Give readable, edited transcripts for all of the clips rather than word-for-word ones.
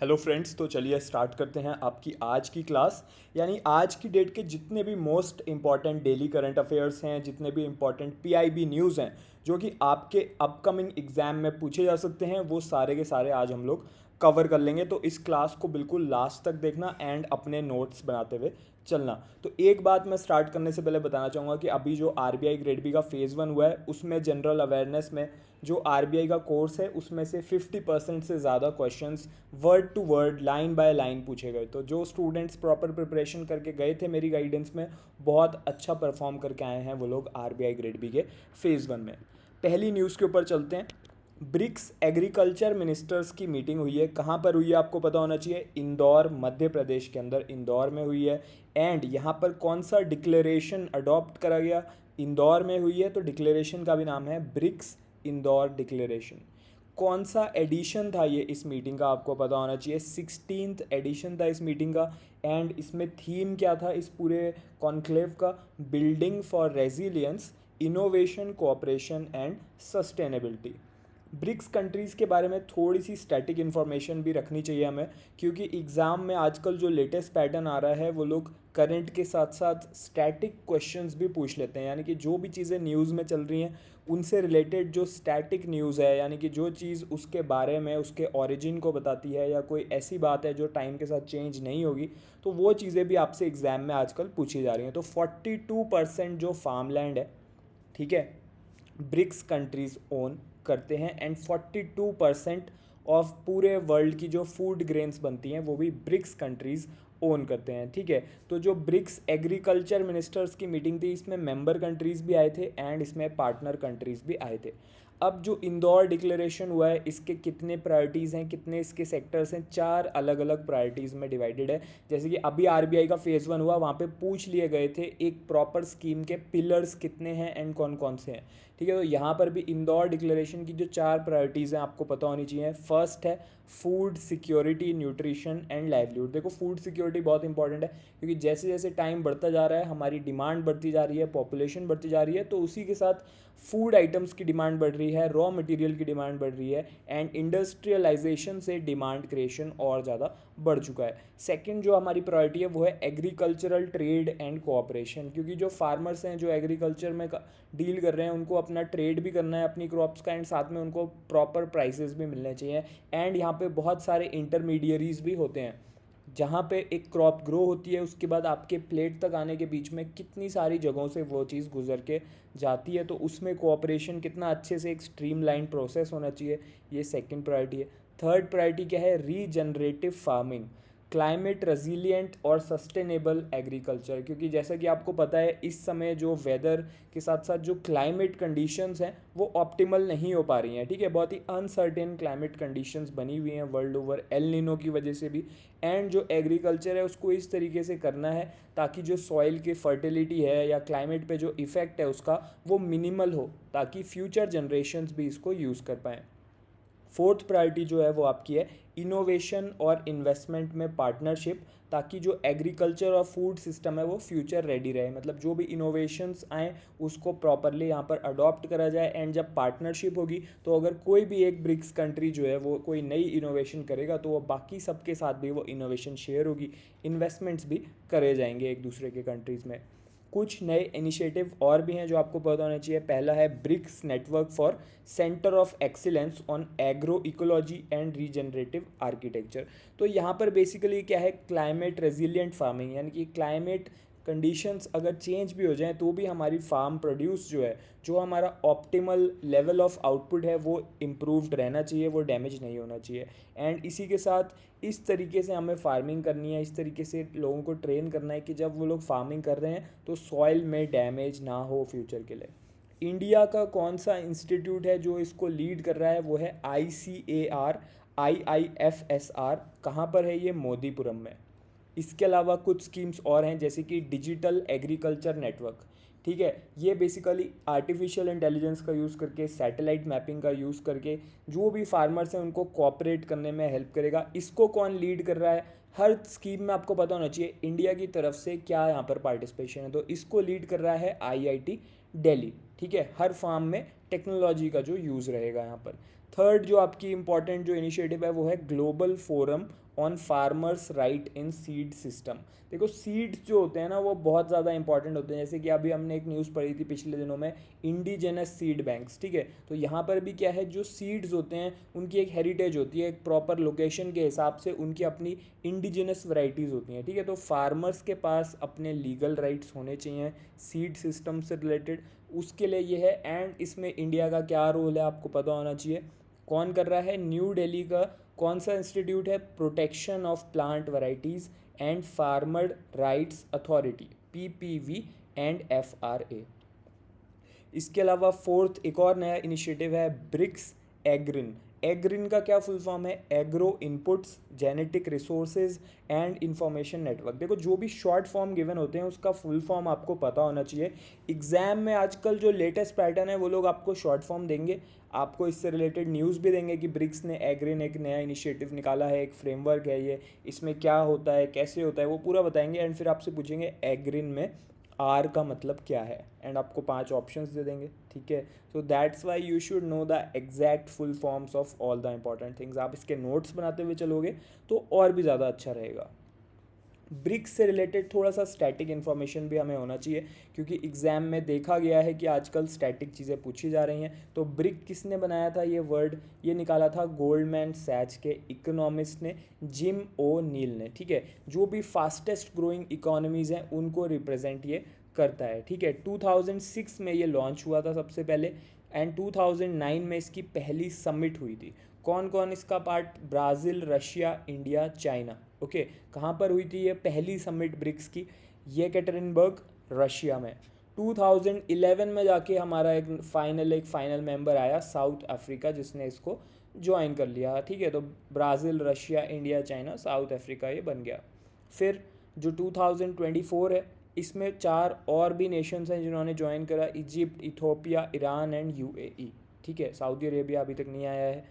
Hello friends, तो चलिए start करते हैं आपकी आज की क्लास। यानी आज की डेट के जितने भी most important daily current affairs हैं, जितने भी इम्पॉर्टेंट पीआईबी न्यूज़ हैं जो कि आपके अपकमिंग एग्ज़ाम में पूछे जा सकते हैं, वो सारे के सारे आज हम लोग कवर कर लेंगे। तो इस क्लास को बिल्कुल लास्ट तक देखना एंड अपने नोट्स बनाते हुए चलना। तो एक बात मैं स्टार्ट करने से पहले बताना चाहूँगा कि अभी जो आरबीआई ग्रेड बी का फेज़ 1 हुआ है, उसमें जनरल अवेयरनेस में जो आरबीआई का कोर्स है उसमें से 50% से ज़्यादा questions word to word line by line पूछे गए। तो जो स्टूडेंट्स प्रॉपर प्रिपरेशन करके गए थे मेरी गाइडेंस में, बहुत अच्छा परफॉर्म करके आए हैं वो लोग आरबीआई ग्रेड बी के फेज़ 1 में। पहली न्यूज़ के ऊपर चलते हैं। ब्रिक्स एग्रीकल्चर मिनिस्टर्स की मीटिंग हुई है। कहाँ पर हुई है आपको पता होना चाहिए, इंदौर मध्य प्रदेश के अंदर इंदौर में हुई है। एंड यहाँ पर कौन सा डिक्लेरेशन अडॉप्ट करा गया, इंदौर में हुई है, तो डिक्लेरेशन का भी नाम है ब्रिक्स इंदौर डिक्लेरेशन। कौन सा एडिशन था ये इस मीटिंग का आपको पता होना चाहिए, 16th एडिशन था इस मीटिंग का। एंड इसमें थीम क्या था इस पूरे कॉन्क्लेव का, building for resilience, innovation, cooperation and sustainability. BRICS countries के बारे में थोड़ी सी स्टैटिक इन्फॉर्मेशन भी रखनी चाहिए हमें, क्योंकि एग्ज़ाम में आजकल जो लेटेस्ट पैटर्न आ रहा है वो लोग करंट के साथ साथ स्टैटिक क्वेश्चंस भी पूछ लेते हैं। यानी कि जो भी चीज़ें न्यूज़ में चल रही हैं उनसे रिलेटेड जो स्टैटिक न्यूज़ है, यानी कि जो चीज़ उसके बारे में उसके ओरिजिन को बताती है या कोई ऐसी बात है जो टाइम के साथ चेंज नहीं होगी, तो वो चीज़ें भी आपसे एग्ज़ाम में आजकल पूछी जा रही हैं। तो 42% जो फार्म लैंड है, ठीक है, ब्रिक्स कंट्रीज ओन करते हैं। एंड 42% ऑफ पूरे वर्ल्ड की जो फूड ग्रेन्स बनती हैं वो भी ब्रिक्स कंट्रीज ओन करते हैं। ठीक है, तो जो ब्रिक्स एग्रीकल्चर मिनिस्टर्स की मीटिंग थी, इसमें मेंबर कंट्रीज़ भी आए थे एंड इसमें पार्टनर कंट्रीज़ भी आए थे। अब जो इंदौर डिक्लेरेशन हुआ है, इसके कितने प्रायोरिटीज़ हैं, कितने इसके सेक्टर्स हैं, 4 अलग अलग प्रायोरिटीज़ में डिवाइडेड है। जैसे कि अभी आरबीआई का फेज़ 1 हुआ, वहाँ पे पूछ लिए गए थे एक प्रॉपर स्कीम के पिलर्स कितने हैं एंड कौन कौन से हैं। ठीक है, तो यहाँ पर भी इंदौर डिक्लेरेशन की जो 4 प्रायोरिटीज़ हैं आपको पता होनी चाहिए। फर्स्ट है food security, nutrition and livelihood. देखो, फूड सिक्योरिटी बहुत इंपॉर्टेंट है, क्योंकि जैसे जैसे टाइम बढ़ता जा रहा है, हमारी डिमांड बढ़ती जा रही है, पॉपुलेशन बढ़ती जा रही है, तो उसी के साथ फूड आइटम्स की डिमांड बढ़ रही है, रॉ मटेरियल की डिमांड बढ़ रही है एंड इंडस्ट्रियलाइजेशन से डिमांड क्रिएशन और ज़्यादा बढ़ चुका है। सेकंड जो हमारी प्रायोरिटी है वो है एग्रीकल्चरल ट्रेड एंड कोऑपरेशन, क्योंकि जो फार्मर्स हैं जो एग्रीकल्चर में डील कर रहे हैं उनको अपना ट्रेड भी करना है अपनी क्रॉप्स का, एंड साथ में उनको प्रॉपर प्राइसेस भी मिलने चाहिए। एंड यहाँ पे बहुत सारे इंटरमीडियरीज भी होते हैं, जहाँ पे एक क्रॉप ग्रो होती है, उसके बाद आपके प्लेट तक आने के बीच में कितनी सारी जगहों से वो चीज़ गुजर के जाती है, तो उसमें कोऑपरेशन कितना अच्छे से एक स्ट्रीमलाइन प्रोसेस होना चाहिए, ये सेकंड प्रायोरिटी है। थर्ड प्रायोरिटी क्या है, रीजनरेटिव फार्मिंग, क्लाइमेट रेजिलिएंट और सस्टेनेबल एग्रीकल्चर। क्योंकि जैसा कि आपको पता है इस समय जो वेदर के साथ साथ जो क्लाइमेट कंडीशंस हैं वो ऑप्टिमल नहीं हो पा रही हैं। ठीक है, बहुत ही अनसर्टेन क्लाइमेट कंडीशंस बनी हुई हैं वर्ल्ड ओवर, एल नीनो की वजह से भी। एंड जो एग्रीकल्चर है उसको इस तरीके से करना है ताकि जो सॉइल की फर्टिलिटी है या क्लाइमेट पे जो इफ़ेक्ट है उसका वो मिनिमल हो, ताकि फ्यूचर जनरेशन्स भी इसको यूज़ कर पाएँ। फोर्थ प्रायोरिटी जो है वो आपकी है इनोवेशन और इन्वेस्टमेंट में पार्टनरशिप, ताकि जो एग्रीकल्चर और फूड सिस्टम है वो फ्यूचर रेडी रहे। मतलब जो भी इनोवेशंस आए उसको प्रॉपरली यहाँ पर अडॉप्ट करा जाए। एंड जब पार्टनरशिप होगी तो अगर कोई भी एक ब्रिक्स कंट्री जो है वो कोई नई इनोवेशन करेगा तो वो बाकी सबके साथ भी वो इनोवेशन शेयर होगी, इन्वेस्टमेंट्स भी करे जाएंगे एक दूसरे के कंट्रीज़ में। कुछ नए इनिशिएटिव और भी हैं जो आपको पता होना चाहिए। पहला है BRICS network for centre of excellence on agro ecology and regenerative architecture. तो यहाँ पर बेसिकली क्या है, क्लाइमेट रेजिलिएंट फार्मिंग, यानी कि क्लाइमेट कंडीशंस अगर चेंज भी हो जाएं तो भी हमारी फार्म प्रोड्यूस जो है, जो हमारा ऑप्टिमल लेवल ऑफ आउटपुट है वो इम्प्रूव्ड रहना चाहिए, वो डैमेज नहीं होना चाहिए। एंड इसी के साथ इस तरीके से हमें फार्मिंग करनी है, इस तरीके से लोगों को ट्रेन करना है कि जब वो लोग फार्मिंग कर रहे हैं तो सॉइल में डैमेज ना हो फ्यूचर के लिए। इंडिया का कौन सा इंस्टीट्यूट है जो इसको लीड कर रहा है, वो है ICAR, कहाँ पर है ये, मोदीपुरम में। इसके अलावा कुछ स्कीम्स और हैं जैसे कि डिजिटल एग्रीकल्चर नेटवर्क। ठीक है, ये बेसिकली आर्टिफिशियल इंटेलिजेंस का यूज़ करके, सैटेलाइट मैपिंग का यूज़ करके जो भी फार्मर्स हैं उनको कोऑपरेट करने में हेल्प करेगा। इसको कौन लीड कर रहा है, हर स्कीम में आपको पता होना चाहिए इंडिया की तरफ से क्या यहाँ पर पार्टिसिपेशन है। तो इसको लीड कर रहा है IIT दिल्ली। ठीक है, हर फार्म में टेक्नोलॉजी का जो यूज़ रहेगा यहाँ पर। थर्ड जो आपकी इंपॉर्टेंट जो इनिशिएटिव है वो है global forum on farmers right in seed system. देखो सीड्स जो होते हैं ना वो बहुत ज़्यादा इंपॉर्टेंट होते हैं, जैसे कि अभी हमने एक न्यूज़ पढ़ी थी पिछले दिनों में, इंडिजिनस सीड बैंक्स, ठीक है। तो यहाँ पर भी क्या है, जो सीड्स होते हैं उनकी एक हेरिटेज होती है, एक प्रॉपर लोकेशन के हिसाब से उनकी अपनी इंडिजिनस वैराइटीज़ होती हैं, ठीक है। तो फार्मर्स के पास अपने लीगल राइट्स होने चाहिए सीड सिस्टम से रिलेटेड, उसके लिए ये है। एंड इसमें इंडिया का क्या रोल है आपको पता होना चाहिए। कौन कर रहा है, न्यू दिल्ली का कौन सा इंस्टीट्यूट है, protection of plant varieties and farmer rights authority, PPV and FRA। इसके अलावा फोर्थ एक और नया इनिशिएटिव है ब्रिक्स एग्रिन। एग्रिन का क्या फुल फॉर्म है, agro inputs genetic resources and information network. देखो जो भी शॉर्ट फॉर्म गिवन होते हैं उसका फुल फॉर्म आपको पता होना चाहिए। एग्जाम में आजकल जो लेटेस्ट पैटर्न है वो लोग आपको शॉर्ट फॉर्म देंगे, आपको इससे रिलेटेड न्यूज़ भी देंगे कि ब्रिक्स ने एग्रिन एक नया इनिशिएटिव निकाला है, एक फ्रेमवर्क है ये, इसमें क्या होता है कैसे होता है वो पूरा बताएंगे। एंड फिर आपसे पूछेंगे एग्रिन में आर का मतलब क्या है, एंड आपको 5 ऑप्शंस दे देंगे, ठीक है। So that's why you should know the exact full forms of all the important things. आप इसके नोट्स बनाते हुए चलोगे तो और भी ज़्यादा अच्छा रहेगा। ब्रिक्स से रिलेटेड थोड़ा सा स्टैटिक इन्फॉर्मेशन भी हमें होना चाहिए, क्योंकि एग्जाम में देखा गया है कि आजकल स्टैटिक चीज़ें पूछी जा रही हैं। तो ब्रिक किसने बनाया था ये वर्ड, ये निकाला था गोल्डमैन सैच के इकोनॉमिस्ट ने, जिम ओ नील ने, ठीक है। जो भी फास्टेस्ट ग्रोइंग इकोनॉमीज़ हैं उनको रिप्रेजेंट ये करता है, ठीक है। 2006 में ये लॉन्च हुआ था सबसे पहले, एंड 2009 में इसकी पहली समिट हुई थी। कौन कौन इसका part, Brazil, Russia, India, China, okay. कहाँ पर हुई थी ये पहली समिट ब्रिक्स की, ये कैटरिनबर्ग रशिया में। 2011 में जाके हमारा एक फाइनल मेंबर आया साउथ अफ्रीका, जिसने इसको ज्वाइन कर लिया, ठीक है। तो Brazil, Russia, India, China, south Africa ये बन गया। फिर जो 2024 है इसमें 4 और भी नेशंस हैं जिन्होंने ज्वाइन करा, Egypt, Ethiopia, Iran and UAE, ठीक है। सऊदी अरेबिया अभी तक नहीं आया है।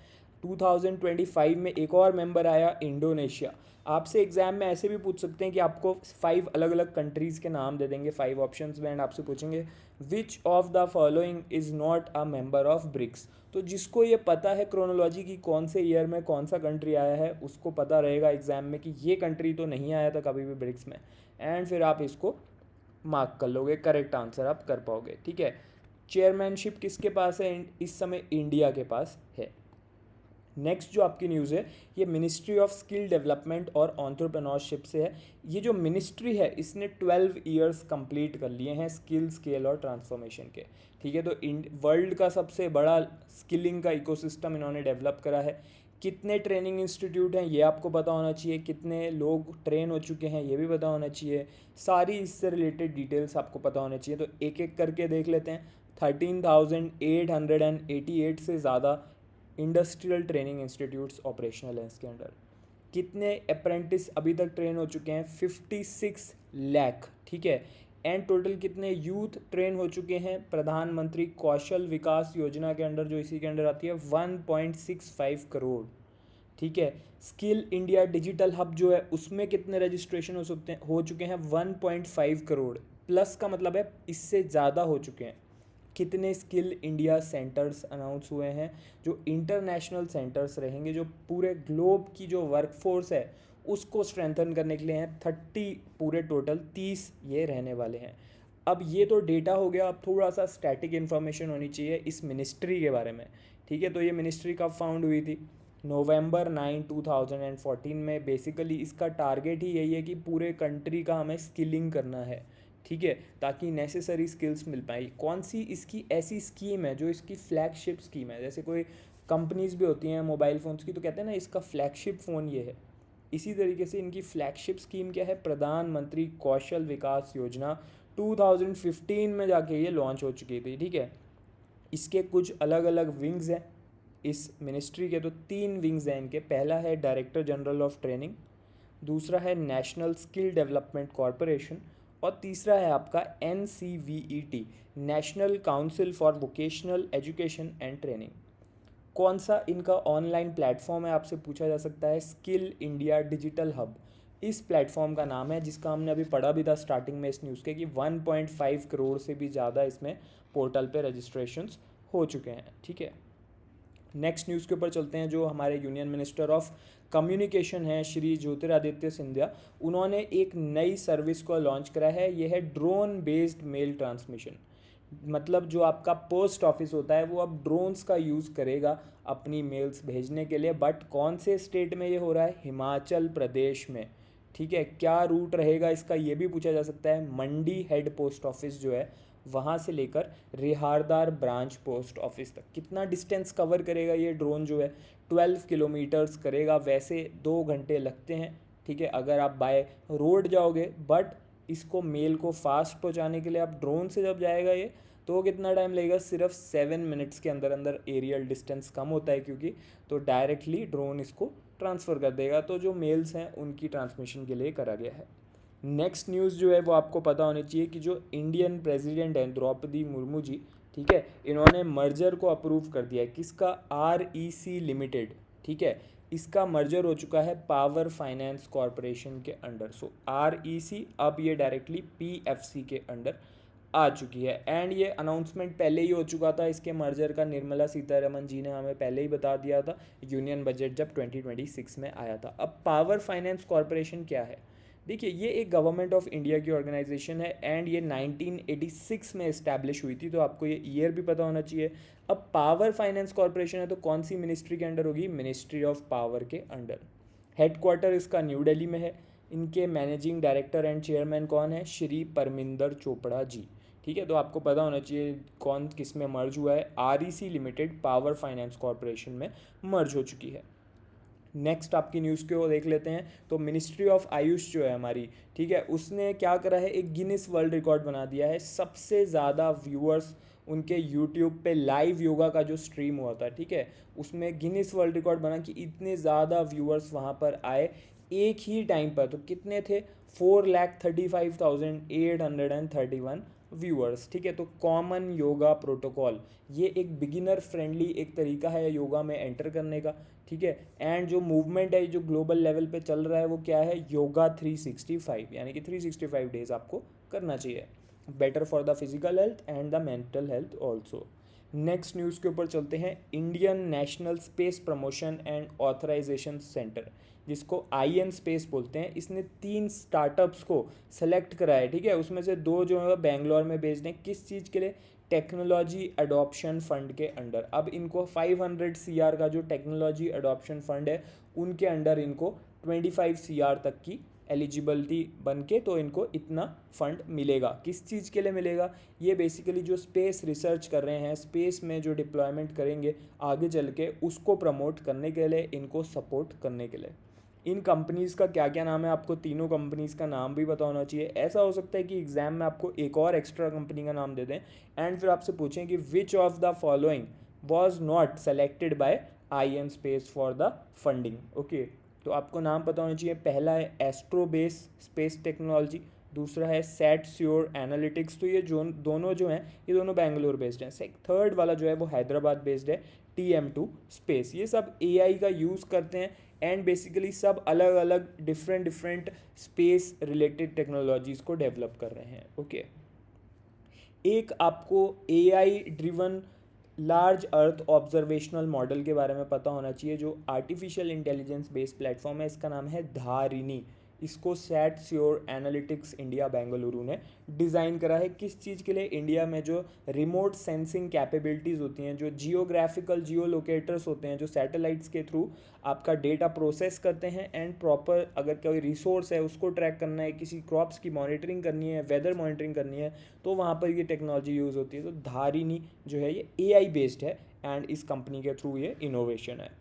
2025 में एक और मेंबर आया, इंडोनेशिया। आपसे एग्जाम में ऐसे भी पूछ सकते हैं कि आपको 5 अलग अलग कंट्रीज़ के नाम दे देंगे 5 ऑप्शंस में, एंड आपसे पूछेंगे which of the following is not a member of BRICS. तो जिसको ये पता है क्रोनोलॉजी की कौन से ईयर में कौन सा कंट्री आया है, उसको पता रहेगा एग्जाम में कि ये कंट्री तो नहीं आया था कभी भी ब्रिक्स में, एंड फिर आप इसको मार्क कर लोगे, करेक्ट आंसर आप कर पाओगे, ठीक है। चेयरमैनशिप किसके पास है इस समय, इंडिया के पास है। नेक्स्ट जो आपकी न्यूज़ है ये मिनिस्ट्री ऑफ स्किल डेवलपमेंट और एंटरप्रेन्योरशिप से है। ये जो मिनिस्ट्री है इसने 12 ईयर्स कंप्लीट कर लिए हैं स्किल, स्केल और ट्रांसफॉर्मेशन के, ठीक है। तो वर्ल्ड का सबसे बड़ा स्किलिंग का इकोसिस्टम इन्होंने डेवलप करा है। कितने ट्रेनिंग इंस्टीट्यूट हैं ये आपको पता होना चाहिए, कितने लोग ट्रेन हो चुके हैं ये भी पता होना चाहिए, सारी इससे रिलेटेड डिटेल्स आपको पता होना चाहिए। तो एक एक करके देख लेते हैं। 13,888 से ज़्यादा इंडस्ट्रियल ट्रेनिंग इंस्टीट्यूट्स ऑपरेशनल हैं इसके अंडर। कितने अप्रेंटिस अभी तक ट्रेन हो चुके हैं, 56 लाख, ठीक है। एंड टोटल कितने यूथ ट्रेन हो चुके हैं प्रधानमंत्री कौशल विकास योजना के अंडर, जो इसी के अंडर आती है, 1.65 करोड़, ठीक है। स्किल इंडिया डिजिटल हब जो है उसमें कितने रजिस्ट्रेशन हो चुके हैं, 1.5 करोड़, प्लस का मतलब है इससे ज़्यादा हो चुके हैं। कितने स्किल इंडिया सेंटर्स अनाउंस हुए हैं, जो इंटरनेशनल सेंटर्स रहेंगे, जो पूरे ग्लोब की जो वर्कफोर्स है उसको स्ट्रेंथन करने के लिए हैं, 30 पूरे टोटल 30 ये रहने वाले हैं। अब ये तो डेटा हो गया, अब थोड़ा सा स्टैटिक इन्फॉर्मेशन होनी चाहिए इस मिनिस्ट्री के बारे में, ठीक है। तो ये मिनिस्ट्री कब फाउंड हुई थी, नवंबर 9 2014 में। बेसिकली इसका टारगेट ही यही है कि पूरे कंट्री का हमें स्किलिंग करना है, ठीक है, ताकि नेसेसरी स्किल्स मिल पाए। कौन सी इसकी ऐसी स्कीम है जो इसकी फ्लैगशिप स्कीम है, जैसे कोई कंपनीज भी होती हैं मोबाइल फ़ोन्स की तो कहते हैं ना इसका फ्लैगशिप फ़ोन ये है, इसी तरीके से इनकी फ्लैगशिप स्कीम क्या है, प्रधानमंत्री कौशल विकास योजना। 2015 में जाके ये लॉन्च हो चुकी थी, ठीक है। इसके कुछ अलग अलग विंग्स हैं इस मिनिस्ट्री के, तो 3 विंग्स हैं इनके। पहला है डायरेक्टर जनरल ऑफ ट्रेनिंग, दूसरा है नेशनल स्किल डेवलपमेंट कॉरपोरेशन, और तीसरा है आपका NCVET, national council for vocational education and training. कौन सा इनका ऑनलाइन प्लेटफॉर्म है आपसे पूछा जा सकता है, स्किल इंडिया डिजिटल हब इस प्लेटफॉर्म का नाम है, जिसका हमने अभी पढ़ा भी था स्टार्टिंग में इस न्यूज़ के कि 1.5 करोड़ से भी ज़्यादा इसमें पोर्टल पे रजिस्ट्रेशंस हो चुके हैं, ठीक है। नेक्स्ट न्यूज़ के ऊपर चलते हैं। जो हमारे यूनियन मिनिस्टर ऑफ कम्युनिकेशन हैं श्री ज्योतिरादित्य सिंधिया, उन्होंने एक नई सर्विस को लॉन्च करा है। यह है ड्रोन बेस्ड मेल ट्रांसमिशन। मतलब जो आपका पोस्ट ऑफिस होता है वो अब ड्रोन्स का यूज़ करेगा अपनी मेल्स भेजने के लिए। बट कौन से स्टेट में ये हो रहा है? हिमाचल प्रदेश में। ठीक है, क्या रूट रहेगा इसका ये भी पूछा जा सकता है। मंडी हेड पोस्ट ऑफिस जो है वहाँ से लेकर रिहारदार ब्रांच पोस्ट ऑफिस तक कितना डिस्टेंस कवर करेगा ये ड्रोन जो है? 12 किलोमीटर्स करेगा। वैसे 2 घंटे लगते हैं, ठीक है, अगर आप बाय रोड जाओगे। बट इसको मेल को फास्ट पहुंचाने के लिए आप ड्रोन से जब जाएगा ये, तो कितना टाइम लगेगा? सिर्फ 7 मिनट्स के अंदर अंदर। एरियल डिस्टेंस कम होता है क्योंकि, तो डायरेक्टली ड्रोन इसको ट्रांसफ़र कर देगा। तो जो मेल्स हैं उनकी ट्रांसमिशन के लिए करा गया है। नेक्स्ट न्यूज़ जो है वो आपको पता होनी चाहिए कि जो इंडियन प्रेसिडेंट हैं द्रौपदी मुर्मू जी, ठीक है, इन्होंने मर्जर को अप्रूव कर दिया है। किसका? REC लिमिटेड, ठीक है, इसका मर्जर हो चुका है पावर फाइनेंस कॉरपोरेशन के अंडर। सो REC अब ये डायरेक्टली PFC के अंडर आ चुकी है। एंड ये अनाउंसमेंट पहले ही हो चुका था इसके मर्जर का। निर्मला सीतारमन जी ने हमें पहले ही बता दिया था यूनियन बजट जब 2026 में आया था। अब पावर फाइनेंस कॉरपोरेशन क्या है? देखिए, ये एक गवर्नमेंट ऑफ इंडिया की ऑर्गेनाइजेशन है एंड ये 1986 में इस्टेब्लिश हुई थी। तो आपको ये ईयर भी पता होना चाहिए। अब पावर फाइनेंस कॉरपोरेशन है तो कौन सी मिनिस्ट्री के अंडर होगी? मिनिस्ट्री ऑफ पावर के अंडर। हेडक्वार्टर इसका न्यू दिल्ली में है। इनके मैनेजिंग डायरेक्टर एंड चेयरमैन कौन है? श्री परमिंदर चोपड़ा जी। ठीक है, तो आपको पता होना चाहिए कौन किस में मर्ज हुआ है। REC limited power finance corporation में मर्ज हो चुकी है। नेक्स्ट आपकी न्यूज़ को देख लेते हैं। तो मिनिस्ट्री ऑफ आयुष जो है हमारी, ठीक है, उसने क्या करा है? एक गिनीज वर्ल्ड रिकॉर्ड बना दिया है। सबसे ज़्यादा व्यूअर्स उनके यूट्यूब पे लाइव योगा का जो स्ट्रीम हुआ था, ठीक है, उसमें गिनीज वर्ल्ड रिकॉर्ड बना कि इतने ज़्यादा व्यूअर्स वहाँ पर आए एक ही टाइम पर। तो कितने थे? 4,35,831 व्यूअर्स। ठीक है, तो कॉमन योगा प्रोटोकॉल, ये एक बिगिनर फ्रेंडली एक तरीका है योगा में एंटर करने का। ठीक है, एंड जो मूवमेंट है जो ग्लोबल लेवल पे चल रहा है वो क्या है? योगा 365, यानी कि 365 डेज आपको करना चाहिए। Better for the physical health and the mental health also. Next news के ऊपर चलते हैं। Indian national space promotion and authorisation centre, जिसको IN स्पेस बोलते हैं, इसने 3 स्टार्टअप्स को सेलेक्ट करा है। ठीक है, उसमें से 2 जो है बेंगलोर में बेस्ड हैं। किस चीज़ के लिए? टेक्नोलॉजी अडॉप्शन फंड के अंडर। अब इनको 500 CR का जो टेक्नोलॉजी अडॉप्शन फंड है उनके अंडर इनको 25 CR तक की एलिजिबिलिटी बन के, तो इनको इतना फंड मिलेगा। किस चीज़ के लिए मिलेगा? ये बेसिकली जो स्पेस रिसर्च कर रहे हैं, स्पेस में जो डिप्लॉयमेंट करेंगे आगे चल के, उसको प्रमोट करने के लिए, इनको सपोर्ट करने के लिए। इन कंपनीज़ का क्या क्या नाम है? आपको तीनों कंपनीज़ का नाम भी पता होना चाहिए। ऐसा हो सकता है कि एग्जाम में आपको एक और एक्स्ट्रा कंपनी का नाम दे दें एंड फिर आपसे पूछें कि which of the following was not selected bye IN space for the funding. Okay, तो आपको नाम पता होना चाहिए। पहला है एस्ट्रोबेस स्पेस टेक्नोलॉजी, दूसरा है सेटस्योर एनालिटिक्स। तो ये जो दोनों जो हैं ये दोनों बेंगलोर बेस्ड हैं। थर्ड वाला जो है वो हैदराबाद बेस्ड है, TM2 स्पेस। ये सब AI का यूज़ करते हैं एंड बेसिकली सब अलग अलग डिफरेंट स्पेस रिलेटेड टेक्नोलॉजीज़ को डेवलप कर रहे हैं। ओके, एक आपको AI ड्रिवन लार्ज अर्थ ऑब्जर्वेशनल मॉडल के बारे में पता होना चाहिए, जो आर्टिफिशियल इंटेलिजेंस बेस्ड प्लेटफॉर्म है। इसका नाम है धारिनी। इसको सेटस्योर एनालिटिक्स इंडिया बेंगलुरु ने डिज़ाइन करा है। किस चीज़ के लिए? इंडिया में जो रिमोट सेंसिंग कैपेबिलिटीज़ होती हैं, जो जियोग्राफिकल जियो लोकेटर्स होते हैं, जो सैटेलाइट्स के थ्रू आपका डेटा प्रोसेस करते हैं एंड प्रॉपर अगर कोई रिसोर्स है उसको ट्रैक करना है, किसी क्रॉप्स की मॉनिटरिंग करनी है, वेदर मॉनिटरिंग करनी है, तो वहाँ पर ये टेक्नोलॉजी यूज़ होती है। तो धारिनी जो है ये AI बेस्ड है एंड इस कंपनी के थ्रू ये इनोवेशन है।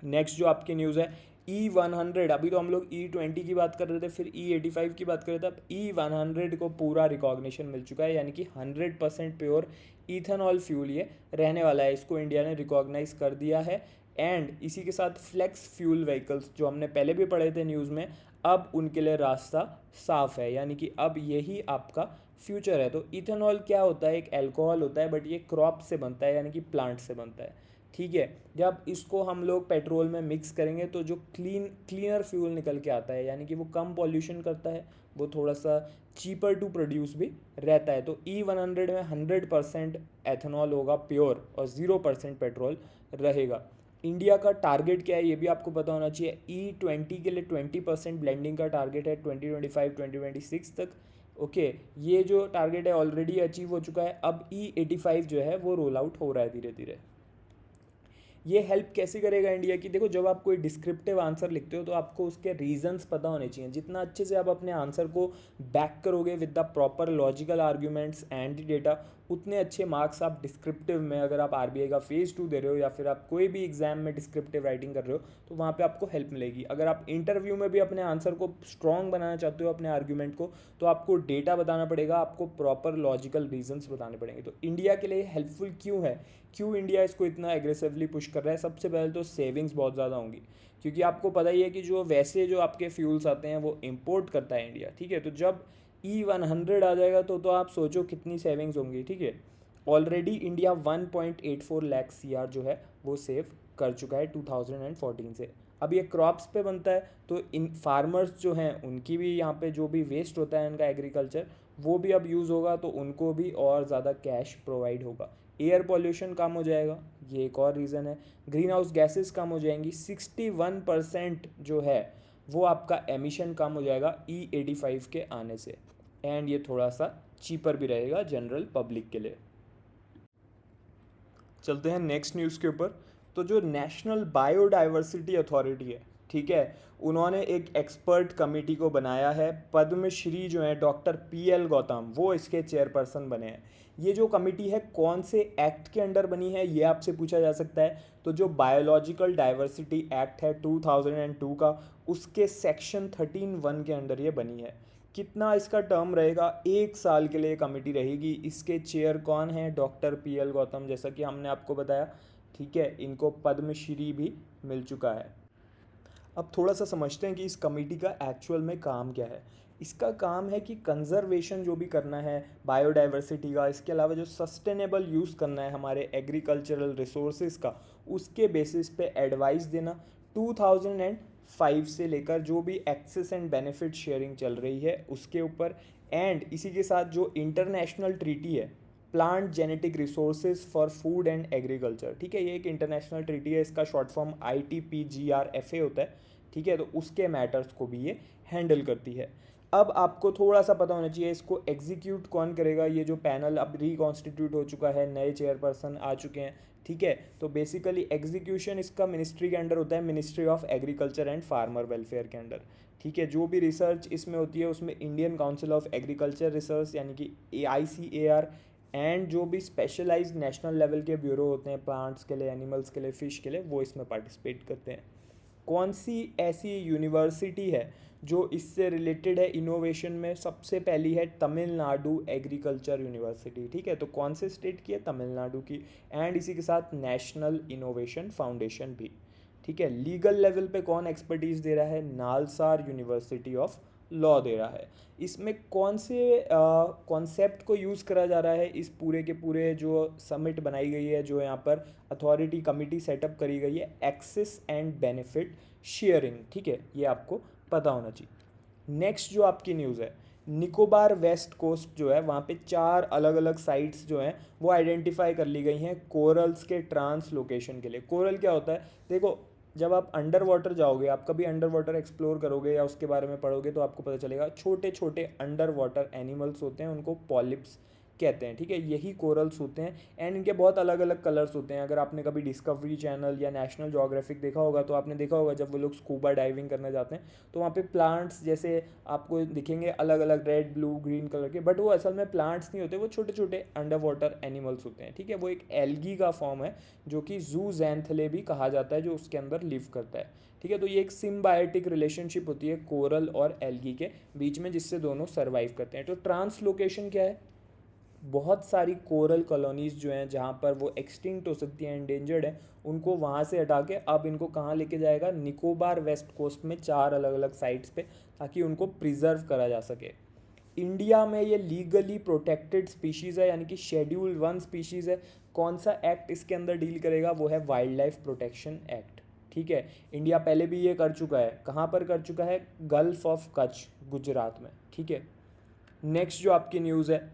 नेक्स्ट जो आपकी न्यूज़ है, E100। अभी तो हम लोग E20 की बात कर रहे थे, फिर E85 की बात कर रहे थे। अब E100 को पूरा रिकॉग्निशन मिल चुका है, यानी कि 100% प्योर इथेनॉल फ्यूल ये रहने वाला है। इसको इंडिया ने रिकॉग्नाइज कर दिया है। एंड इसी के साथ फ्लेक्स फ्यूल व्हीकल्स जो हमने पहले भी पढ़े थे न्यूज़ में, अब उनके लिए रास्ता साफ है, यानी कि अब यही आपका फ्यूचर है। तो इथेनॉल क्या होता है? एक एल्कोहल होता है, बट ये क्रॉप से बनता है, यानी कि प्लांट से बनता है। ठीक है। जब इसको हम लोग पेट्रोल में मिक्स करेंगे तो जो क्लीनर फ्यूल निकल के आता है, यानी कि वो कम पॉल्यूशन करता है, वो थोड़ा सा चीपर टू प्रोड्यूस भी रहता है। तो E100 में 100% एथेनॉल होगा प्योर और 0% पेट्रोल रहेगा। इंडिया का टारगेट क्या है ये भी आपको पता होना चाहिए। E20 के लिए 20% ब्लेंडिंग का टारगेट है 2025-2026 तक। ओके, ये जो टारगेट है ऑलरेडी अचीव हो चुका है। अब E85 जो है वो रोल आउट हो रहा है धीरे धीरे। ये हेल्प कैसे करेगा इंडिया की? देखो, जब आप कोई डिस्क्रिप्टिव आंसर लिखते हो तो आपको उसके रीजंस पता होने चाहिए। जितना अच्छे से आप अपने आंसर को बैक करोगे with the proper logical arguments and data, उतने अच्छे मार्क्स आप डिस्क्रिप्टिव में, अगर आप आरबीआई का फेज 2 दे रहे हो या फिर आप कोई भी एग्जाम में डिस्क्रिप्टिव राइटिंग कर रहे हो, तो वहाँ पे आपको हेल्प मिलेगी। अगर आप इंटरव्यू में भी अपने आंसर को स्ट्रॉन्ग बनाना चाहते हो, अपने आर्ग्यूमेंट को, तो आपको डेटा बताना पड़ेगा, आपको प्रॉपर लॉजिकल रीजंस बताने पड़ेंगे। तो इंडिया के लिए हेल्पफुल क्यों है, क्यों इंडिया इसको इतना एग्रेसिवली पुश कर रहा है? सबसे पहले तो सेविंग्स बहुत ज़्यादा होंगी, क्योंकि आपको पता ही है कि जो वैसे जो आपके फ्यूल्स आते हैं वो इंपोर्ट करता है इंडिया, ठीक है। तो जब E100 आ जाएगा तो आप सोचो कितनी सेविंग्स होंगी, ठीक है। ऑलरेडी इंडिया 1.84 लाख CR जो है वो सेव कर चुका है 2014 से। अब ये क्रॉप्स पे बनता है, तो इन फार्मर्स जो हैं उनकी भी यहाँ पे जो भी वेस्ट होता है इनका एग्रीकल्चर, वो भी अब यूज़ होगा, तो उनको भी और ज़्यादा कैश प्रोवाइड होगा। एयर पॉल्यूशन कम हो जाएगा, ये एक और रीज़न है। ग्रीन हाउस गैसेस कम हो जाएंगी, 61% जो है वो आपका एमिशन कम हो जाएगा E85 के आने से। एंड ये थोड़ा सा चीपर भी रहेगा जनरल पब्लिक के लिए। चलते हैं नेक्स्ट न्यूज़ के ऊपर। तो जो नेशनल बायोडाइवर्सिटी अथॉरिटी है, ठीक है, उन्होंने एक एक्सपर्ट कमेटी को बनाया है। पद्मश्री जो है डॉक्टर PL गौतम, वो इसके चेयरपर्सन बने हैं। ये जो कमेटी है कौन से एक्ट के अंडर बनी है ये आपसे पूछा जा सकता है। तो जो बायोलॉजिकल डाइवर्सिटी एक्ट है 2002 का, उसके सेक्शन 13(1) के अंडर ये बनी है। कितना इसका टर्म रहेगा? 1 साल के लिए कमेटी रहेगी। इसके चेयर कौन है? डॉक्टर PL गौतम, जैसा कि हमने आपको बताया, ठीक है। इनको पद्मश्री भी मिल चुका है। अब थोड़ा सा समझते हैं कि इस कमेटी का एक्चुअल में काम क्या है। इसका काम है कि कंजर्वेशन जो भी करना है बायोडाइवर्सिटी का, इसके अलावा जो सस्टेनेबल यूज़ करना है हमारे एग्रीकल्चरल रिसोर्सेज का, उसके बेसिस पे एडवाइस देना। 2005 से लेकर जो भी एक्सेस एंड बेनिफिट शेयरिंग चल रही है उसके ऊपर, एंड इसी के साथ जो इंटरनेशनल ट्रीटी है plant genetic resources for food and agriculture, ठीक है, ये एक इंटरनेशनल ट्रीटी है, इसका शॉर्ट फॉर्म ITPGRFA होता है, ठीक है। तो उसके मैटर्स को भी ये हैंडल करती है। अब आपको थोड़ा सा पता होना चाहिए इसको एग्जीक्यूट कौन करेगा। ये जो पैनल अब रिकॉन्स्टिट्यूट हो चुका है, नए चेयरपर्सन आ चुके हैं, ठीक है। तो बेसिकली एग्जीक्यूशन इसका मिनिस्ट्री के अंडर होता है, ministry of agriculture and farmer welfare के अंडर, ठीक है। जो भी रिसर्च इसमें होती है उसमें Indian council of agriculture research यानी कि ICAR, एंड जो भी स्पेशलाइज्ड नेशनल लेवल के ब्यूरो होते हैं प्लांट्स के लिए, एनिमल्स के लिए, फिश के लिए, वो इसमें पार्टिसिपेट करते हैं। कौन सी ऐसी यूनिवर्सिटी है जो इससे रिलेटेड है इनोवेशन में? सबसे पहली है तमिलनाडु एग्रीकल्चर यूनिवर्सिटी, ठीक है। तो कौन से स्टेट की है? तमिलनाडु की। एंड इसी के साथ नेशनल इनोवेशन फाउंडेशन भी, ठीक है। लीगल लेवल पे कौन एक्सपर्टीज़ दे रहा है? नालसार यूनिवर्सिटी ऑफ लॉ दे रहा है। इसमें कौन से कॉन्सेप्ट को यूज़ करा जा रहा है? इस पूरे के पूरे जो समिट बनाई गई है, जो यहाँ पर अथॉरिटी कमिटी सेटअप करी गई है, एक्सेस एंड बेनिफिट शेयरिंग, ठीक है, ये आपको पता होना चाहिए। नेक्स्ट जो आपकी न्यूज़ है, निकोबार वेस्ट कोस्ट जो है वहाँ पे 4 अलग अलग साइट्स जो हैं वो आइडेंटिफाई कर ली गई हैं कोरल्स के ट्रांसलोकेशन के लिए। कोरल क्या होता है? देखो, जब आप अंडर वाटर जाओगे, आप कभी अंडर वाटर एक्सप्लोर करोगे या उसके बारे में पढ़ोगे तो आपको पता चलेगा छोटे छोटे अंडर वाटर एनिमल्स होते हैं, उनको पॉलिप्स कहते हैं, ठीक है। यही कोरल्स होते हैं एंड इनके बहुत अलग अलग कलर्स होते हैं। अगर आपने कभी डिस्कवरी चैनल या नेशनल ज्योग्राफिक देखा होगा तो आपने देखा होगा जब वो लोग स्कूबा डाइविंग करने जाते हैं तो वहाँ पे प्लांट्स जैसे आपको दिखेंगे अलग अलग रेड, ब्लू, ग्रीन कलर के, बट वो असल में प्लांट्स नहीं होते, वो छोटे छोटे अंडर वाटर एनिमल्स होते हैं, ठीक है। वो एक एल्गी का फॉर्म है जो कि जूजैंथले भी कहा जाता है, जो उसके अंदर लिव करता है, ठीक है। तो ये एक सिम्बायोटिक रिलेशनशिप होती है कोरल और एल्गी के बीच में, जिससे दोनों सर्वाइव करते हैं। तो ट्रांसलोकेशन क्या है? बहुत सारी कोरल कॉलोनीज़ जो हैं जहाँ पर वो एक्सटिंक्ट हो सकती हैं, एंडेंजर्ड हैं, उनको वहाँ से हटा के अब इनको कहाँ लेके जाएगा? निकोबार वेस्ट कोस्ट में 4 अलग अलग साइट्स पे, ताकि उनको प्रिजर्व करा जा सके। इंडिया में ये लीगली प्रोटेक्टेड स्पीशीज़ है, यानी कि शेड्यूल 1 स्पीशीज़ है। कौन सा एक्ट इसके अंदर डील करेगा, वो है वाइल्ड लाइफ प्रोटेक्शन एक्ट। ठीक है, इंडिया पहले भी ये कर चुका है, कहाँ पर कर चुका है, गल्फ ऑफ कच्छ, गुजरात में। ठीक है, नेक्स्ट जो आपकी न्यूज़ है,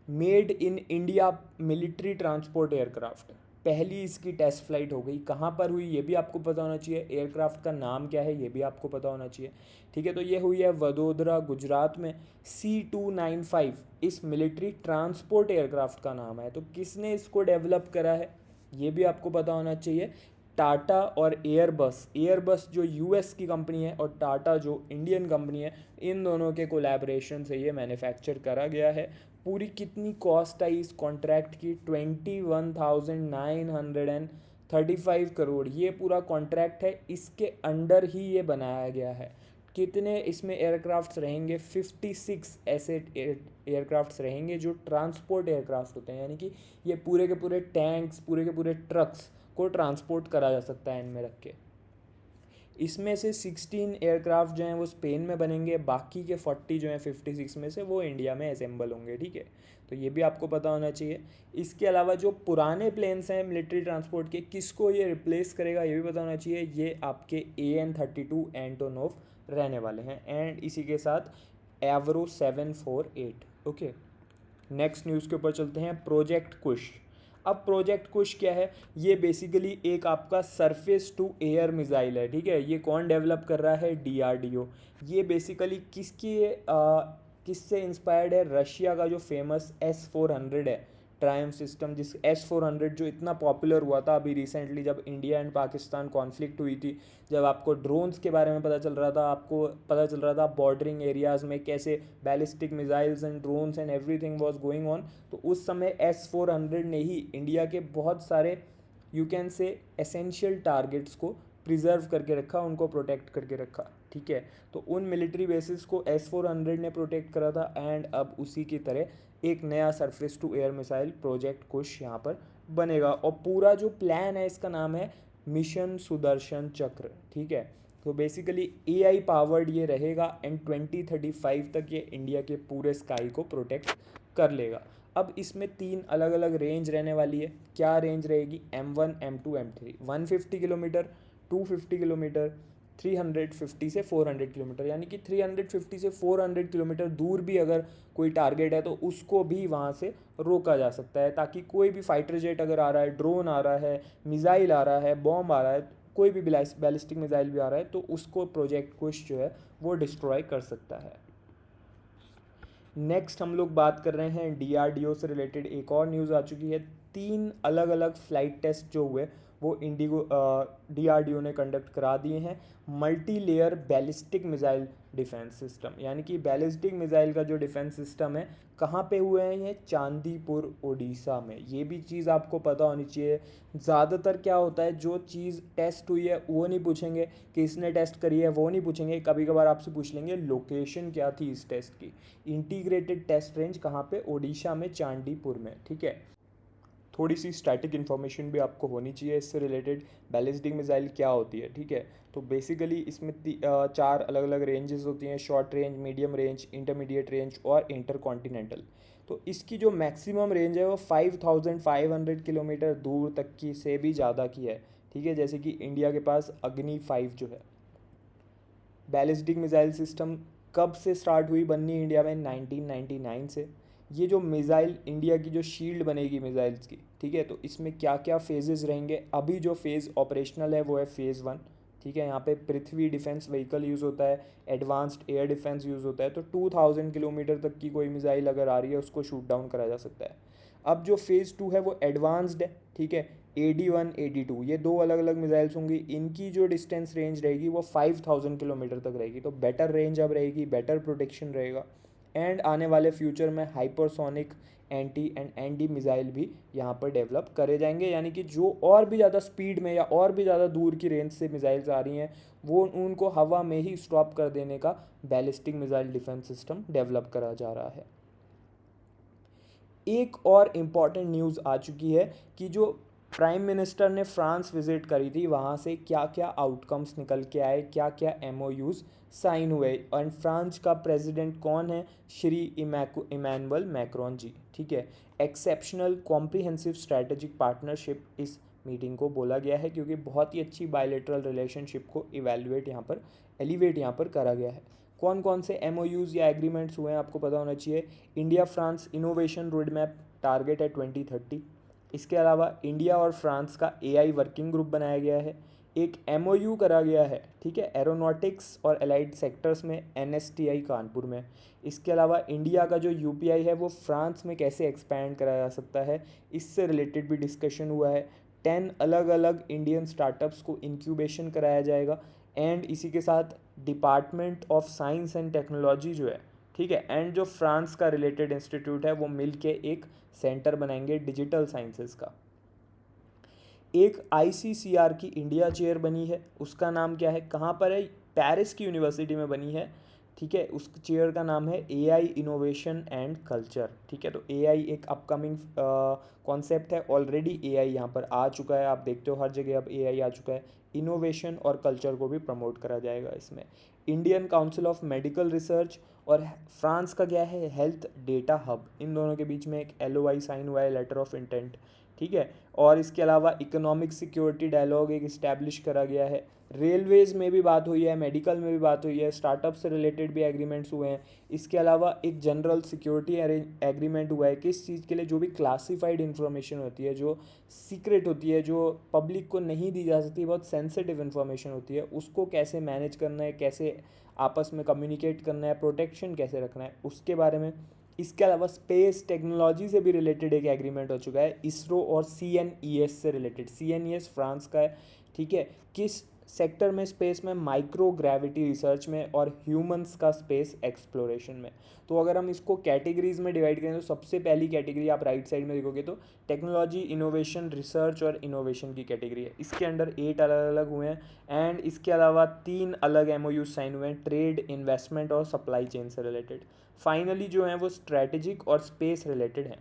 made in India military transport aircraft, पहली इसकी टेस्ट फ्लाइट हो गई। कहाँ पर हुई ये भी आपको पता होना चाहिए, एयरक्राफ्ट का नाम क्या है ये भी आपको पता होना चाहिए। ठीक है, तो ये हुई है वडोदरा गुजरात में। C295 इस मिलिट्री ट्रांसपोर्ट एयरक्राफ्ट का नाम है। तो किसने इसको डेवलप करा है ये भी आपको पता होना चाहिए, टाटा और एयरबस। एयरबस जो यूएस की कंपनी है और टाटा जो इंडियन कंपनी है, इन दोनों के कोलैबोरेशन से ये मैन्युफैक्चर करा गया है। पूरी कितनी कॉस्ट आई इस कॉन्ट्रैक्ट की, 21,935 करोड़ ये पूरा कॉन्ट्रैक्ट है, इसके अंडर ही ये बनाया गया है। कितने इसमें एयरक्राफ्ट्स रहेंगे, 56 ऐसे एयरक्राफ्ट्स रहेंगे जो ट्रांसपोर्ट एयरक्राफ्ट होते हैं, यानी कि ये पूरे के पूरे टैंक्स, पूरे के पूरे ट्रक्स को ट्रांसपोर्ट करा जा सकता है इनमें रख के। इसमें से 16 एयरक्राफ्ट जो हैं वो स्पेन में बनेंगे, बाकी के 40 जो हैं 56 में से वो इंडिया में असेंबल होंगे। ठीक है, तो ये भी आपको पता होना चाहिए। इसके अलावा जो पुराने प्लेन्स हैं मिलिट्री ट्रांसपोर्ट के, किसको ये रिप्लेस करेगा ये भी पता होना चाहिए, ये आपके AN-32 एंटोनोव रहने वाले हैं, एंड इसी के साथ एवरो 748। ओके, नेक्स्ट न्यूज़ के ऊपर चलते हैं, प्रोजेक्ट कुश। अब प्रोजेक्ट कुश क्या है, ये बेसिकली एक आपका सरफेस टू एयर मिसाइल है। ठीक है, ये कौन डेवलप कर रहा है, DRDO। ये बेसिकली किससे इंस्पायर्ड है, रशिया का जो फेमस S-400 है ट्रायम्फ सिस्टम, जिस S-400 जो इतना पॉपुलर हुआ था अभी रिसेंटली जब इंडिया एंड पाकिस्तान कॉन्फ्लिक्ट हुई थी, जब आपको ड्रोन्स के बारे में पता चल रहा था, आपको पता चल रहा था बॉर्डरिंग एरियाज़ में कैसे ballistic missiles and drones and everything was going on, तो उस समय S-400 ने ही इंडिया के बहुत सारे you can say essential targets को प्रिजर्व करके रखा, उनको प्रोटेक्ट करके रखा। ठीक है, तो उन मिलिट्री बेसिस को S-400 ने प्रोटेक्ट करा था, एंड अब उसी की तरह एक नया surface to air missile project Kush यहाँ पर बनेगा, और पूरा जो प्लान है इसका नाम है मिशन सुदर्शन चक्र। ठीक है, तो बेसिकली AI पावर्ड ये रहेगा, एंड 2035 तक ये इंडिया के पूरे स्काई को प्रोटेक्ट कर लेगा। अब इसमें 3 अलग अलग रेंज रहने वाली है। क्या रेंज रहेगी, M1 M2 M3, 150 kilometre, 250 kilometre, 350 से 400 किलोमीटर, यानी कि 350 से 400 किलोमीटर दूर भी अगर कोई टारगेट है तो उसको भी वहाँ से रोका जा सकता है, ताकि कोई भी फाइटर जेट अगर आ रहा है, ड्रोन आ रहा है, मिसाइल आ रहा है, बॉम्ब आ रहा है, कोई भी बैलिस्टिक मिसाइल भी आ रहा है, तो उसको प्रोजेक्ट कुश जो है वो डिस्ट्रॉय कर सकता है। नेक्स्ट हम लोग बात कर रहे हैं DRDO से रिलेटेड एक और न्यूज़ आ चुकी है। 3 अलग अलग फ्लाइट टेस्ट जो हुए वो DRDO ने कंडक्ट करा दिए हैं। Multi layer ballistic missile defence system, यानी कि बैलिस्टिक मिसाइल का जो डिफेंस सिस्टम है कहाँ पे हुए हैं, ये चांदीपुर उड़ीसा में। ये भी चीज़ आपको पता होनी चाहिए। ज़्यादातर क्या होता है, जो चीज़ टेस्ट हुई है वो नहीं पूछेंगे, किसने टेस्ट करी है वो नहीं पूछेंगे, कभी कभार आपसे पूछ लेंगे लोकेशन क्या थी इस टेस्ट की। इंटीग्रेटेड टेस्ट रेंज कहाँ पे, उड़ीसा में चांदीपुर में। ठीक है, थोड़ी सी स्टैटिक इन्फॉर्मेशन भी आपको होनी चाहिए इससे रिलेटेड, बैलिस्टिक मिसाइल क्या होती है। ठीक है, तो बेसिकली इसमें 4 अलग अलग रेंजेस होती हैं, short range, medium range, intermediate range और इंटरकॉन्टिनेंटल। तो इसकी जो मैक्सिमम रेंज है वो 5500 किलोमीटर दूर तक की से भी ज़्यादा की है। ठीक है, जैसे कि इंडिया के पास अग्नि 5 जो है। बैलिस्टिक मिसाइल सिस्टम कब से स्टार्ट हुई बननी इंडिया में, 1999 से। ये जो मिसाइल इंडिया की जो शील्ड बनेगी मिसाइल्स की, ठीक है, तो इसमें क्या क्या फेजेस रहेंगे। अभी जो फेज़ ऑपरेशनल है वो है फेज़ 1। ठीक है, यहाँ पे पृथ्वी डिफेंस व्हीकल यूज़ होता है, एडवांस्ड एयर डिफेंस यूज़ होता है, तो 2000 किलोमीटर तक की कोई मिसाइल अगर आ रही है उसको शूट डाउन करा जा सकता है। अब जो फेज़ 2 है वो एडवांस्ड है। ठीक है, AD-1 AD-2 ये 2 अलग अलग मिसाइल्स होंगी, इनकी जो डिस्टेंस रेंज रहेगी वो 5000 किलोमीटर तक रहेगी, तो बेटर रेंज अब रहेगी, बेटर प्रोटेक्शन रहेगा। एंड आने वाले फ्यूचर में hypersonic anti and anti missile भी यहाँ पर डेवलप करे जाएंगे, यानी कि जो और भी ज़्यादा स्पीड में या और भी ज़्यादा दूर की रेंज से मिसाइल्स आ रही हैं वो उनको हवा में ही स्टॉप कर देने का ballistic missile defence system develop करा जा रहा है। एक और इम्पॉर्टेंट न्यूज़ आ चुकी है कि जो प्राइम मिनिस्टर ने फ्रांस विजिट करी थी, वहाँ से क्या क्या आउटकम्स निकल के आए, क्या क्या एमओयूज साइन हुए। एंड फ्रांस का प्रेसिडेंट कौन है? श्री इमैनुअल मैक्रोन जी। ठीक है, एक्सेप्शनल कॉम्प्रिहेंसिव स्ट्रैटेजिक पार्टनरशिप इस मीटिंग को बोला गया है, क्योंकि बहुत ही अच्छी बायलेटरल रिलेशनशिप को इवेलुएट यहाँ पर एलिवेट यहाँ पर करा गया है। कौन कौन से एमओयूज या एग्रीमेंट्स हुए हैं आपको पता होना चाहिए। India France innovation road map, target है 2030। इसके अलावा इंडिया और फ्रांस का एआई वर्किंग ग्रुप बनाया गया है। एक एमओयू करा गया है, ठीक है, एरोनॉटिक्स और एलाइड सेक्टर्स में एनएसटीआई कानपुर में। इसके अलावा इंडिया का जो यूपीआई है वो फ्रांस में कैसे एक्सपैंड करा जा सकता है, इससे रिलेटेड भी डिस्कशन हुआ है। 10 अलग अलग इंडियन स्टार्टअप्स को इंक्यूबेशन कराया जाएगा। एंड इसी के साथ department of science and technology जो है, ठीक है, एंड जो फ्रांस का रिलेटेड इंस्टीट्यूट है वो मिल के एक सेंटर बनाएंगे डिजिटल साइंसेस का। एक आईसीसीआर की इंडिया चेयर बनी है, उसका नाम क्या है, कहाँ पर है? पेरिस की यूनिवर्सिटी में बनी है। ठीक है, उस चेयर का नाम है एआई इनोवेशन एंड कल्चर। ठीक है, तो एआई एक अपकमिंग कॉन्सेप्ट है, ऑलरेडी एआई यहाँ पर आ चुका है, आप देखते हो हर जगह अब एआई आ चुका है। इनोवेशन और कल्चर को भी प्रमोट करा जाएगा इसमें। Indian council of medical research और फ्रांस का क्या है, हेल्थ डेटा हब, इन दोनों के बीच में एक एलओआई साइन हुआ है, लेटर ऑफ इंटेंट। ठीक है, और इसके अलावा इकोनॉमिक सिक्योरिटी डायलॉग एक इस्टेब्लिश करा गया है। रेलवेज़ में भी बात हुई है, मेडिकल में भी बात हुई है, स्टार्टअप से रिलेटेड भी एग्रीमेंट्स हुए हैं। इसके अलावा एक जनरल सिक्योरिटी एग्रीमेंट हुआ है, किस चीज़ के लिए? जो भी क्लासिफाइड इन्फॉर्मेशन होती है, जो सीक्रेट होती है, जो पब्लिक को नहीं दी जा सकती, बहुत सेंसिटिव इन्फॉर्मेशन होती है, उसको कैसे मैनेज करना है, कैसे आपस में कम्युनिकेट करना है, प्रोटेक्शन कैसे रखना है, उसके बारे में। इसके अलावा स्पेस टेक्नोलॉजी से भी रिलेटेड एक एग्रीमेंट हो चुका है, इसरो और सीएनईएस से रिलेटेड। सीएनईएस फ्रांस का है, ठीक है, किस सेक्टर में? स्पेस में, माइक्रो ग्रेविटी रिसर्च में, और ह्यूमंस का स्पेस एक्सप्लोरेशन में। तो अगर हम इसको कैटेगरीज में डिवाइड करें तो सबसे पहली कैटेगरी आप राइट साइड में देखोगे तो टेक्नोलॉजी, इनोवेशन, रिसर्च और इनोवेशन की कैटेगरी है। इसके अंडर 8 अलग अलग हुए हैं। एंड इसके अलावा 3 अलग एमओयू साइन हुए हैं, ट्रेड, इन्वेस्टमेंट और सप्लाई चेन से रिलेटेड। फाइनली जो हैं वो स्ट्रैटेजिक और स्पेस रिलेटेड हैं।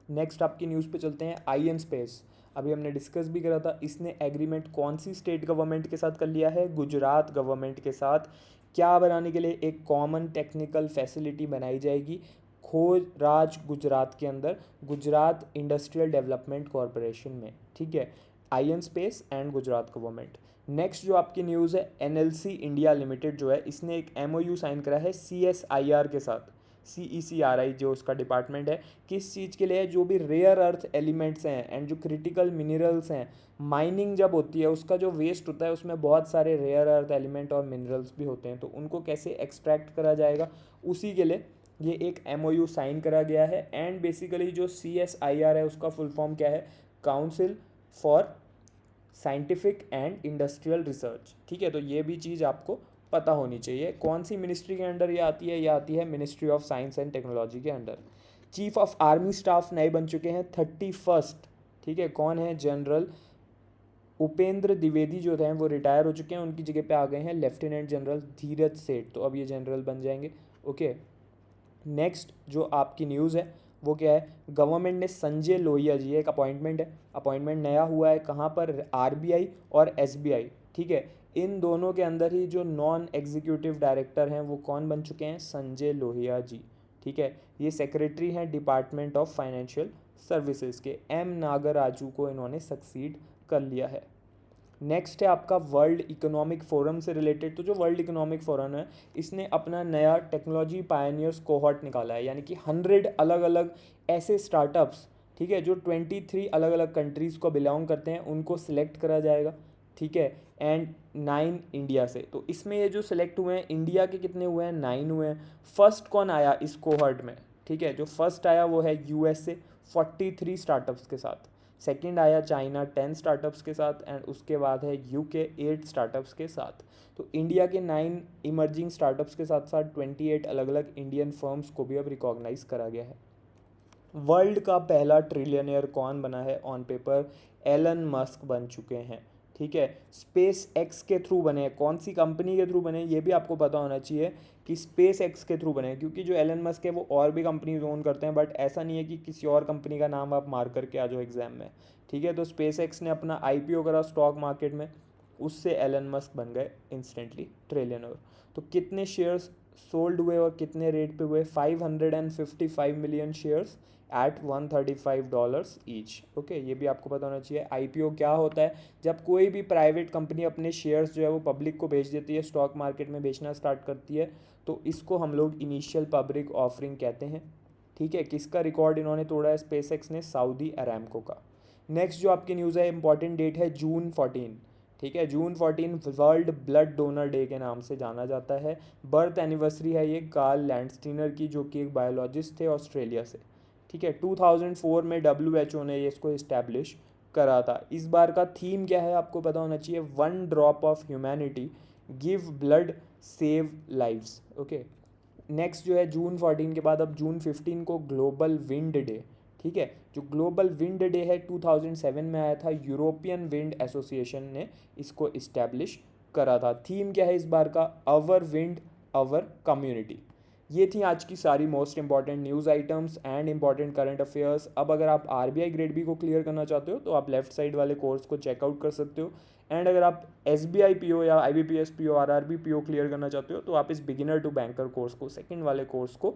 नेक्स्ट आपकी न्यूज़ पे चलते हैं, आईएन स्पेस। अभी हमने डिस्कस भी करा था, इसने एग्रीमेंट कौन सी स्टेट गवर्नमेंट के साथ कर लिया है? गुजरात गवर्नमेंट के साथ। क्या बनाने के लिए? एक कॉमन टेक्निकल फैसिलिटी बनाई जाएगी खोज राज गुजरात के अंदर, गुजरात इंडस्ट्रियल डेवलपमेंट कॉरपोरेशन में। ठीक है, IN space and Gujarat government. Next जो आपकी न्यूज़ है, एनएलसी इंडिया लिमिटेड जो है, इसने एक एमओयू साइन करा है सीएसआईआर के साथ। सीईसीआरआई जो उसका डिपार्टमेंट है, किस चीज़ के लिए है? जो भी रेयर अर्थ एलिमेंट्स हैं एंड जो क्रिटिकल मिनरल्स हैं, माइनिंग जब होती है उसका जो वेस्ट होता है उसमें बहुत सारे रेयर अर्थ एलिमेंट और मिनरल्स भी होते हैं, तो उनको कैसे एक्सट्रैक्ट करा जाएगा, उसी के लिए ये एक एमओयू साइन करा गया है। एंड बेसिकली जो सीएसआईआर है उसका फुल फॉर्म क्या है? Council for scientific and industrial research. ठीक है, तो ये भी चीज़ आपको पता होनी चाहिए। कौन सी मिनिस्ट्री के अंडर ये आती है? ये आती है ministry of science and technology के under. Chief of army staff नए बन चुके हैं 31st। ठीक है, कौन है? जनरल उपेंद्र द्विवेदी जो थे वो रिटायर हो चुके हैं, उनकी जगह पे आ गए हैं लेफ्टिनेंट जनरल धीरज सेठ, तो अब ये जनरल बन जाएंगे। ओके, नेक्स्ट जो आपकी न्यूज़ है वो क्या है? गवर्नमेंट ने संजय लोहिया जी, एक अपॉइंटमेंट है, अपॉइंटमेंट नया हुआ है, कहाँ पर? आरबीआई और एसबीआई। ठीक है, इन दोनों के अंदर ही जो नॉन एग्जीक्यूटिव डायरेक्टर हैं वो कौन बन चुके हैं? संजय लोहिया जी। ठीक है, ये सेक्रेटरी हैं डिपार्टमेंट ऑफ फाइनेंशियल सर्विसेज के। एम नागराजू को इन्होंने सक्सीड कर लिया है। नेक्स्ट है आपका वर्ल्ड इकोनॉमिक फोरम से रिलेटेड। तो जो वर्ल्ड इकोनॉमिक फोरम है इसने अपना नया टेक्नोलॉजी पायनियर्स कोहॉर्ट निकाला है, यानी कि 100 अलग अलग ऐसे स्टार्टअप्स, ठीक है, जो 23 अलग अलग कंट्रीज़ को बिलोंग करते हैं उनको सिलेक्ट करा जाएगा। ठीक है, एंड 9 इंडिया से। तो इसमें ये जो सिलेक्ट हुए हैं, इंडिया के कितने हुए हैं? 9 हुए हैं। फर्स्ट कौन आया इस कोहॉर्ट में? ठीक है, जो फर्स्ट आया वो है यूएसए 43 स्टार्टअप्स के साथ। सेकंड आया चाइना 10 स्टार्टअप्स के साथ, एंड उसके बाद है यूके 8 स्टार्टअप्स के साथ। तो इंडिया के 9 इमर्जिंग स्टार्टअप्स के साथ साथ 28 अलग अलग इंडियन फर्म्स को भी अब रिकॉग्नाइज करा गया है। वर्ल्ड का पहला ट्रिलियनियर कौन बना है? ऑन पेपर एलन मस्क बन चुके हैं। ठीक है, स्पेस एक्स के थ्रू बने, कौन सी कंपनी के थ्रू बने ये भी आपको पता होना चाहिए कि स्पेस एक्स के थ्रू बने, क्योंकि जो एलन मस्क है वो और भी कंपनीज ओन करते हैं, बट ऐसा नहीं है कि किसी और कंपनी का नाम आप मार करके आ जाओ एग्जाम में, ठीक है। तो स्पेस एक्स ने अपना आईपीओ करा स्टॉक मार्केट में, उससे एलन मस्क बन गए इंस्टेंटली ट्रिलियनर। तो कितने शेयर्स सोल्ड हुए और कितने रेट पे हुए, 555 million shares at $135 each. Okay, ये भी आपको पता होना चाहिए। आईपीओ क्या होता है, जब कोई भी प्राइवेट कंपनी अपने शेयर्स जो है वो पब्लिक को बेच देती है, स्टॉक मार्केट में बेचना स्टार्ट करती है, तो इसको हम लोग इनिशियल पब्लिक ऑफरिंग कहते हैं, ठीक है। किसका रिकॉर्ड इन्होंने तोड़ा है, स्पेसएक्स ने, सऊदी अरामको का। नेक्स्ट जो आपकी न्यूज़ है, इंपॉर्टेंट डेट है जून 14, ठीक है। जून 14 वर्ल्ड ब्लड डोनर डे के नाम से जाना जाता है। बर्थ एनिवर्सरी है ये कार्ल लैंडस्टीनर की, जो कि एक बायोलॉजिस्ट थे ऑस्ट्रेलिया से, ठीक है। 2004 में WHO ने ये इसको इस्टेब्लिश करा था। इस बार का थीम क्या है आपको पता होना चाहिए, 1 drop of humanity, give blood, save lives. Okay, next जो है जून 14 के बाद अब जून 15 को ग्लोबल विंड डे, ठीक है। जो ग्लोबल विंड डे है 2007 में आया था, यूरोपियन विंड एसोसिएशन ने इसको इस्टेब्लिश करा था। थीम क्या है इस बार का, अवर विंड अवर कम्युनिटी। ये थी आज की सारी most important news items and important current affairs. अब अगर आप आरबीआई ग्रेड बी को क्लियर करना चाहते हो तो आप लेफ्ट साइड वाले कोर्स को चेकआउट कर सकते हो, एंड अगर आप एसबीआई पीओ या IBPS PO RRB PO clear करना चाहते हो तो आप इस बिगिनर टू बैंकर कोर्स को, सेकंड वाले कोर्स को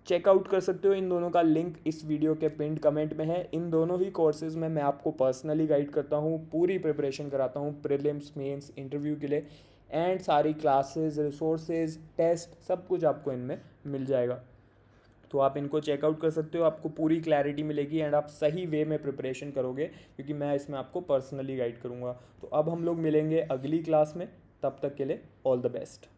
चेकआउट कर सकते हो। इन दोनों का लिंक इस वीडियो के पिंड कमेंट में है। इन दोनों ही कोर्सेज़ में मैं आपको पर्सनली गाइड करता हूँ, पूरी प्रिपरेशन कराता हूँ प्रीलिम्स मेंस इंटरव्यू के लिए, एंड सारी क्लासेस, रिसोर्सेज, टेस्ट, सब कुछ आपको इनमें मिल जाएगा। तो आप इनको चेकआउट कर सकते हो, आपको पूरी क्लैरिटी मिलेगी एंड आप सही वे में प्रिपरेशन करोगे, क्योंकि मैं इसमें आपको पर्सनली गाइड करूँगा। तो अब हम लोग मिलेंगे अगली क्लास में, तब तक के लिए ऑल द बेस्ट।